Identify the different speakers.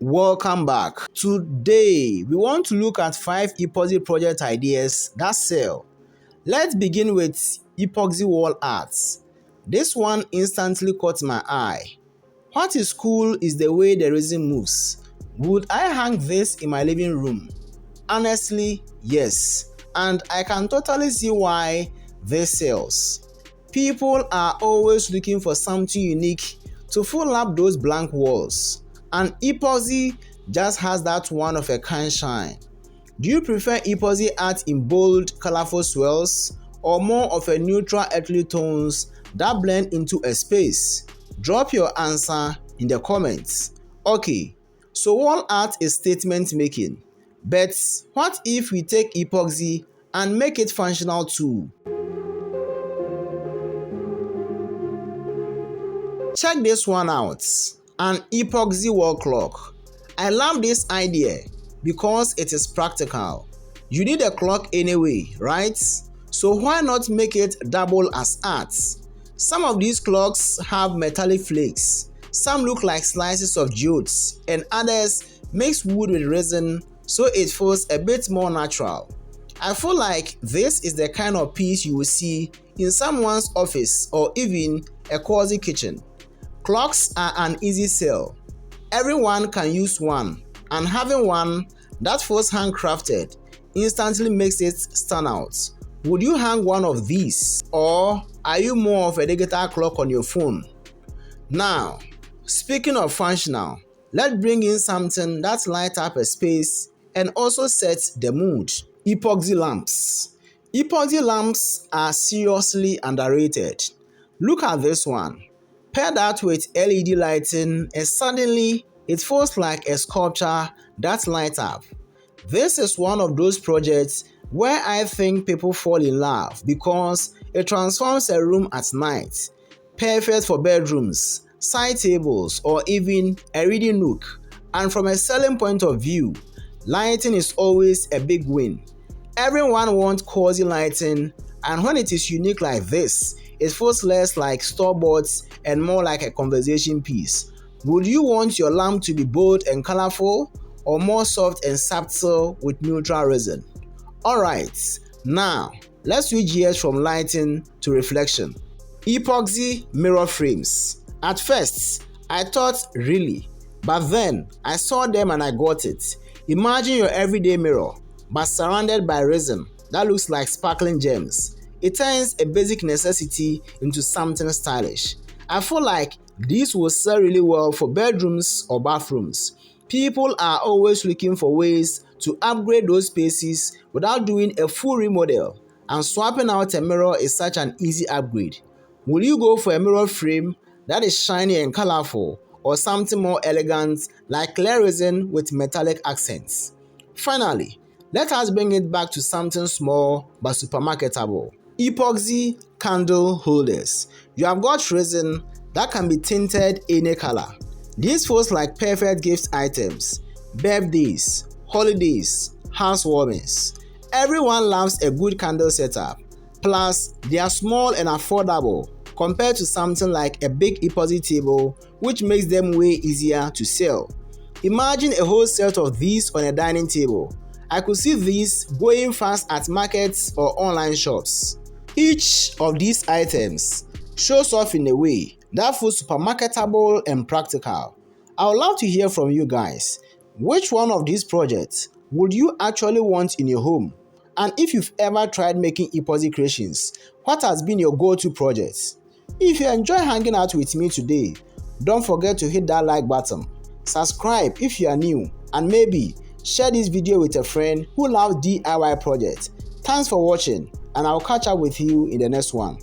Speaker 1: Welcome back. Today, we want to look at 5 epoxy project ideas that sell. Let's begin with epoxy wall arts. This one instantly caught my eye. What is cool is the way the resin moves. Would I hang this in my living room? Honestly, yes. And I can totally see why this sells. People are always looking for something unique to fill up those blank walls. And epoxy just has that one of a kind shine. Do you prefer epoxy art in bold, colorful swirls or more of a neutral earthly tones that blend into a space? Drop your answer in the comments. Okay, so wall art is statement making. But what if we take epoxy and make it functional too? Check this one out. An epoxy wall clock. I love this idea because it is practical. You need a clock anyway, right? So why not make it double as art? Some of these clocks have metallic flakes. Some look like slices of geodes, and others mix wood with resin so it feels a bit more natural. I feel like this is the kind of piece you will see in someone's office or even a cozy kitchen. Clocks are an easy sell. Everyone can use one, and having one that feels handcrafted instantly makes it stand out. Would you hang one of these, or are you more of a digital clock on your phone? Now, speaking of functional, let's bring in something that lights up a space and also sets the mood. Epoxy lamps. Epoxy lamps are seriously underrated. Look at this one. Pair that with LED lighting and suddenly it feels like a sculpture that lights up. This is one of those projects where I think people fall in love because it transforms a room at night. Perfect for bedrooms, side tables, or even a reading nook. And from a selling point of view, lighting is always a big win. Everyone wants cozy lighting, and when it is unique like this, it feels less like store-bought and more like a conversation piece. Would you want your lamp to be bold and colorful, or more soft and subtle with neutral resin? Alright, now let's switch gears from lighting to reflection. Epoxy mirror frames. At first, I thought really, but then I saw them and I got it. Imagine your everyday mirror, but surrounded by resin that looks like sparkling gems. It turns a basic necessity into something stylish. I feel like this will sell really well for bedrooms or bathrooms. People are always looking for ways to upgrade those spaces without doing a full remodel, and swapping out a mirror is such an easy upgrade. Will you go for a mirror frame that is shiny and colorful, or something more elegant like clear resin with metallic accents? Finally, let us bring it back to something small but supermarketable. Epoxy candle holders. You have got resin that can be tinted any color. These feels like perfect gift items. Birthdays, holidays, housewarmings. Everyone loves a good candle setup. Plus, they are small and affordable compared to something like a big epoxy table, which makes them way easier to sell. Imagine a whole set of these on a dining table. I could see these going fast at markets or online shops. Each of these items shows off in a way that feels supermarketable and practical. I would love to hear from you guys. Which one of these projects would you actually want in your home? And if you've ever tried making epoxy creations, what has been your go-to project? If you enjoy hanging out with me today, don't forget to hit that like button. Subscribe if you are new, and maybe share this video with a friend who loves DIY projects. Thanks for watching, and I'll catch up with you in the next one.